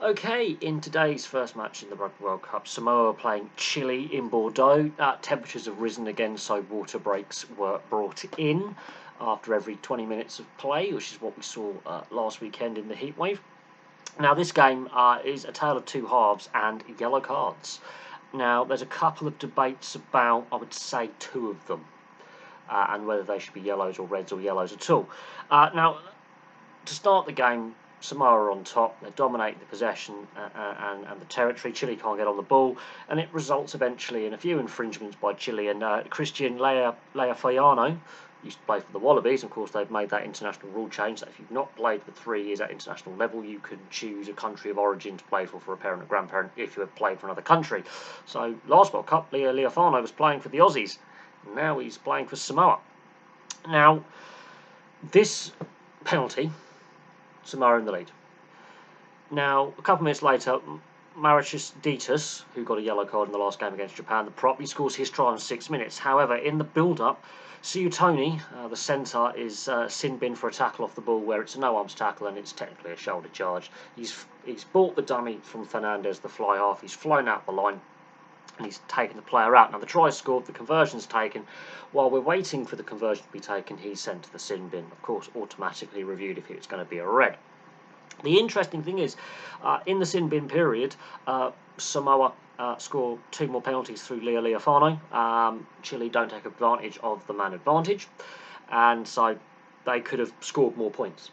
Okay, in today's first match in the Rugby World Cup, Samoa are playing Chile in Bordeaux. Temperatures have risen again, so water breaks were brought in after every 20 minutes of play, which is what we saw last weekend in the heatwave. Now, this game is a tale of two halves and yellow cards. Now, there's a couple of debates about, I would say, two of them, and whether they should be yellows or reds or yellows at all. Now, to start the game, Samoa are on top. They dominate the possession and the territory. Chile can't get on the ball, and it results eventually in a few infringements by Chile. And Christian Leafayano used to play for the Wallabies. Of course, they've made that international rule change that if you've not played for 3 years at international level, you can choose a country of origin to play for a parent or grandparent if you have played for another country. So last World Cup, Leafayano was playing for the Aussies. Now he's playing for Samoa. Now, this penalty, Samoa in the lead. Now, a couple of minutes later, Mauritius Ditas, who got a yellow card in the last game against Japan, the prop, he scores his try in 6 minutes. However, in the build-up, Siu Tony, the centre, is sin bin for a tackle off the ball where it's a no-arms tackle and it's technically a shoulder charge. He's bought the dummy from Fernandez, the fly half. He's flown out the line and he's taken the player out. Now, the try is scored, the conversion's taken. While we're waiting for the conversion to be taken, he's sent to the sin bin. Of course, automatically reviewed if it's going to be a red. The interesting thing is, in the sin bin period, Samoa score two more penalties through Leafano. Chile don't take advantage of the man advantage, and so they could have scored more points.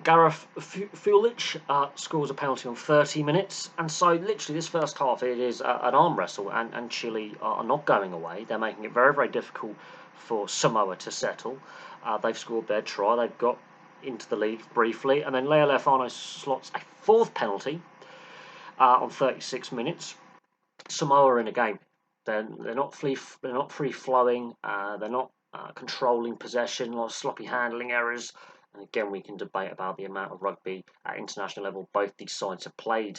Gareth Fulich scores a penalty on 30 minutes, and so literally this first half it is an arm wrestle, and Chile are not going away. They're making it very, very difficult for Samoa to settle. They've scored their try, they've got into the lead briefly, and then Leo Leafano slots a fourth penalty on 36 minutes. Samoa are in a game. They're not free flowing. They're not controlling possession. A lot of sloppy handling errors. And again, we can debate about the amount of rugby at international level both these sides have played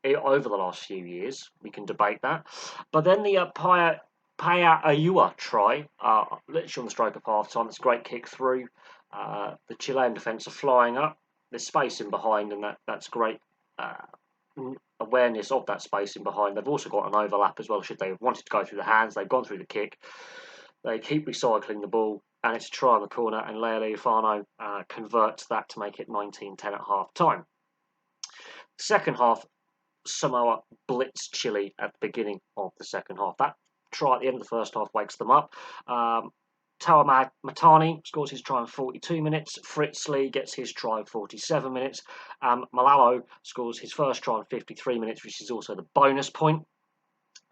over the last few years. We can debate that. But then the Paya Ayua try, literally on the stroke of half time. It's a great kick through. The Chilean defence are flying up. There's space in behind, and that's great awareness of that space in behind. They've also got an overlap as well. Should they have wanted to go through the hands, they've gone through the kick. They keep recycling the ball, and it's a try on the corner, and Leo Leafano converts that to make it 19-10 at half time. Second half, Samoa blitz Chile at the beginning of the second half. That try at the end of the first half wakes them up. Tawa Matani scores his try in 42 minutes. Fritz Lee gets his try in 47 minutes. Malalo scores his first try in 53 minutes, which is also the bonus point.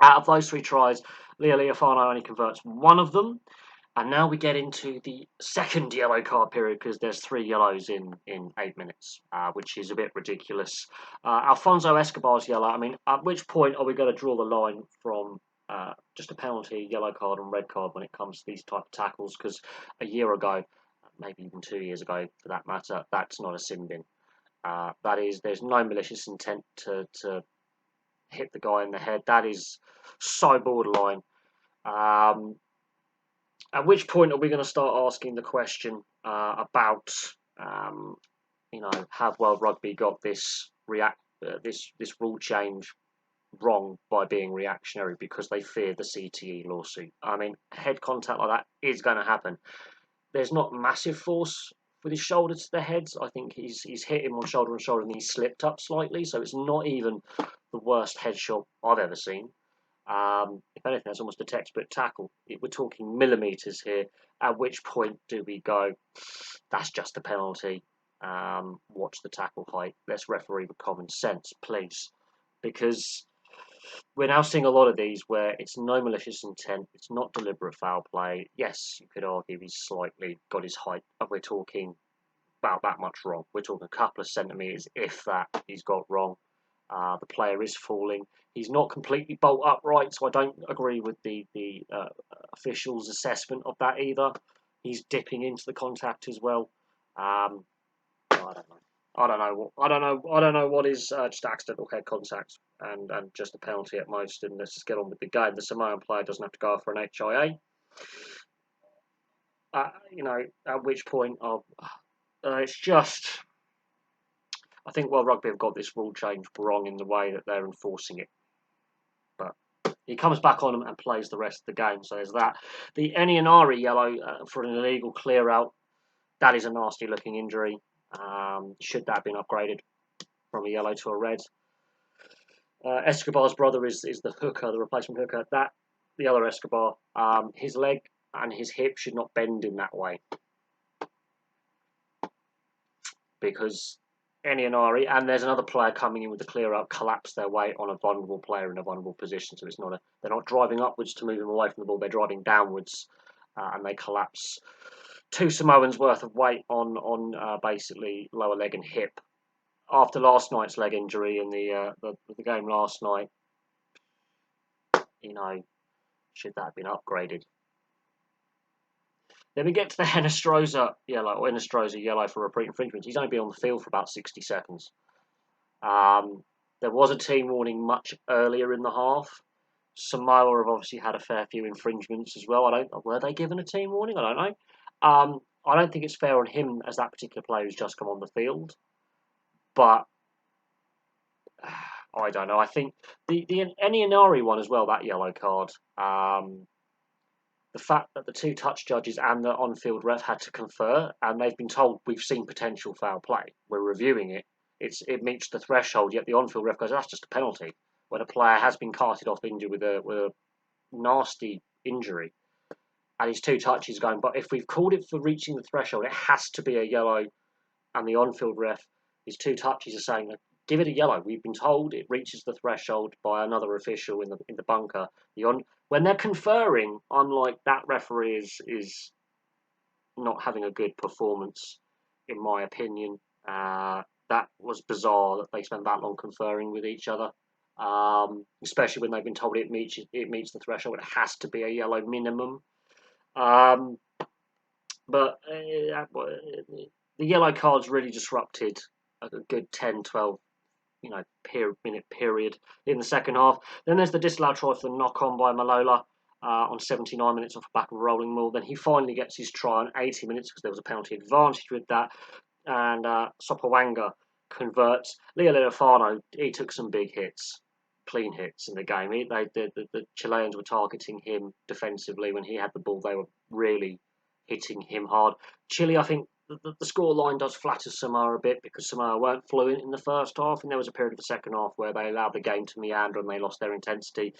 Out of those three tries, Leo Leafano only converts one of them. And now we get into the second yellow card period because there's 3 yellows in 8 minutes, which is a bit ridiculous. Alfonso Escobar's yellow. I mean, at which point are we going to draw the line from just a penalty, yellow card and red card when it comes to these type of tackles? Because a year ago, maybe even 2 years ago for that matter, that's not a sin bin. There's no malicious intent to hit the guy in the head. That is so borderline. At which point are we going to start asking the question about, have World Rugby got this this rule change wrong by being reactionary because they fear the CTE lawsuit? I mean, head contact like that is going to happen. There's not massive force with his shoulder to the head. I think he's hit him on shoulder and he's slipped up slightly, so it's not even the worst headshot I've ever seen. If anything, that's almost a textbook tackle. We're talking millimetres here. At which point do we go, that's just a penalty. Watch the tackle height. Let's referee with common sense, please. Because we're now seeing a lot of these where it's no malicious intent. It's not deliberate foul play. Yes, you could argue he's slightly got his height, but we're talking about that much wrong. We're talking a couple of centimetres, if that, he's got wrong. The player is falling. He's not completely bolt upright, so I don't agree with the official's assessment of that either. He's dipping into the contact as well. I don't know what is just accidental head contact and just a penalty at most. And let's just get on with the game. The Samoan player doesn't have to go for an HIA. At which point it's just. I think World Rugby have got this rule change wrong in the way that they're enforcing it. But he comes back on and plays the rest of the game. So there's that. The Enianari yellow for an illegal clear out. That is a nasty looking injury. Should that have been upgraded from a yellow to a red? Escobar's brother is the hooker, the replacement hooker. The other Escobar, his leg and his hip should not bend in that way. Because Enianari and there's another player coming in with the clear out collapse their weight on a vulnerable player in a vulnerable position. So it's not they're not driving upwards to move him away from the ball. They're driving downwards, and they collapse 2 Samoans worth of weight on basically lower leg and hip. After last night's leg injury in the game last night, should that have been upgraded? Then we get to the Henestrosa yellow for repeat infringement. He's only been on the field for about 60 seconds. There was a team warning much earlier in the half. Samoa have obviously had a fair few infringements as well. Were they given a team warning? I don't know. I don't think it's fair on him as that particular player who's just come on the field. But I don't know. I think the Enianari one as well, that yellow card. The fact that the 2 touch judges and the on-field ref had to confer, and they've been told we've seen potential foul play. We're reviewing it. It meets the threshold. Yet the on-field ref goes, that's just a penalty. When a player has been carted off injured with a nasty injury, and his 2 touches going. But if we've called it for reaching the threshold, it has to be a yellow. And the on-field ref, his 2 touches are saying, give it a yellow. We've been told it reaches the threshold by another official in the bunker. When they're conferring, unlike that referee is not having a good performance, in my opinion. That was bizarre that they spent that long conferring with each other, especially when they've been told it meets the threshold. It has to be a yellow minimum. But the yellow cards really disrupted a good 10, 12 minute period in the second half. Then there's the disallowed try for the knock-on by Malola on 79 minutes off the back of a rolling maul. Then he finally gets his try on 80 minutes because there was a penalty advantage with that. And Sopawanga converts. Leo Leofano, he took some big hits, clean hits in the game. The Chileans were targeting him defensively. When he had the ball, they were really hitting him hard. Chile, I think, the score line does flatter Samoa a bit because Samoa weren't fluent in the first half, and there was a period of the second half where they allowed the game to meander and they lost their intensity.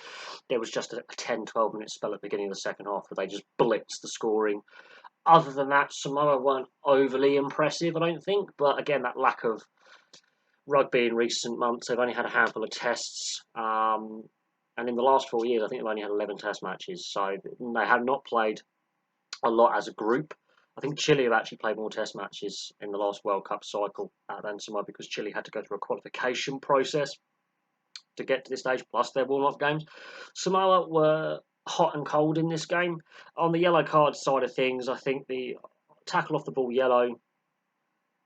There was just a 10-12 minute spell at the beginning of the second half where they just blitzed the scoring. Other than that, Samoa weren't overly impressive, I don't think, but again, that lack of rugby in recent months, they've only had a handful of tests, and in the last 4 years, I think they've only had 11 test matches, so they have not played a lot as a group. I think Chile have actually played more test matches in the last World Cup cycle than Samoa because Chile had to go through a qualification process to get to this stage, plus their warm-up games. Samoa were hot and cold in this game. On the yellow card side of things, I think the tackle off the ball yellow,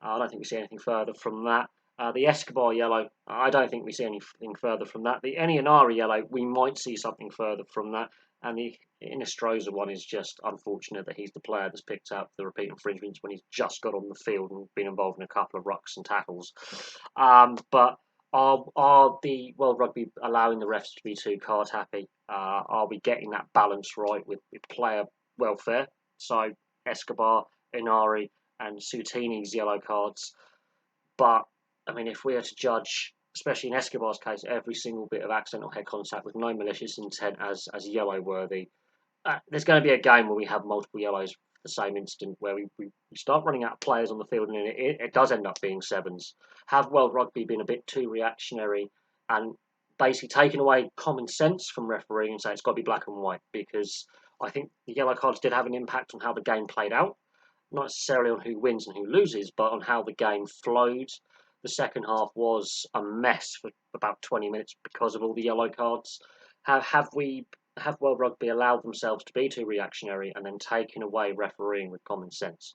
I don't think we see anything further from that. The Escobar yellow, I don't think we see anything further from that. The Enianari yellow, we might see something further from that. And the Henestrosa one is just unfortunate that he's the player that's picked up the repeat infringements when he's just got on the field and been involved in a couple of rucks and tackles. But are the World Rugby allowing the refs to be too card happy? Are we getting that balance right with player welfare? So Escobar, Inari, and Sutini's yellow cards. But I mean, if we are to judge, especially in Escobar's case, every single bit of accidental head contact with no malicious intent as yellow worthy, there's going to be a game where we have multiple yellows for the same incident, where we start running out of players on the field, and it does end up being sevens. Have World Rugby been a bit too reactionary and basically taken away common sense from refereeing and say it's got to be black and white? Because I think the yellow cards did have an impact on how the game played out, not necessarily on who wins and who loses, but on how the game flowed. The second half was a mess for about 20 minutes because of all the yellow cards. Have World Rugby allowed themselves to be too reactionary and then taken away refereeing with common sense?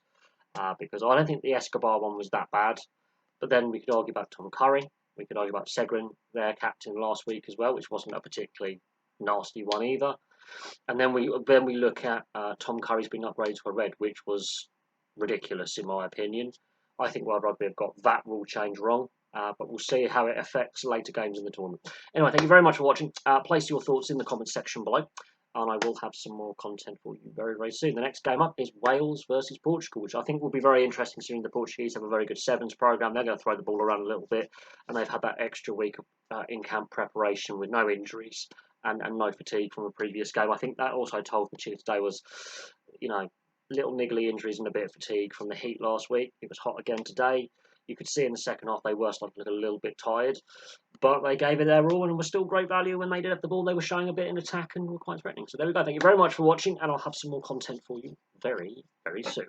Because I don't think the Escobar one was that bad. But then we could argue about Tom Curry. We could argue about Segrin, their captain last week as well, which wasn't a particularly nasty one either. And then we look at Tom Curry's been upgraded to a red, which was ridiculous in my opinion. I think World Rugby have got that rule change wrong. But we'll see how it affects later games in the tournament. Anyway, thank you very much for watching. Place your thoughts in the comments section below, and I will have some more content for you very, very soon. The next game up is Wales versus Portugal, which I think will be very interesting, seeing the Portuguese have a very good sevens program. They're going to throw the ball around a little bit, and they've had that extra week of in-camp preparation with no injuries and no fatigue from the previous game. I think that also told the Chile today was, little niggly injuries and a bit of fatigue from the heat last week. It was hot again today. You could see in the second half they were starting to look a little bit tired, but they gave it their all and were still great value when they did have the ball. They were showing a bit in attack and were quite threatening. So there we go. Thank you very much for watching, and I'll have some more content for you very, very soon.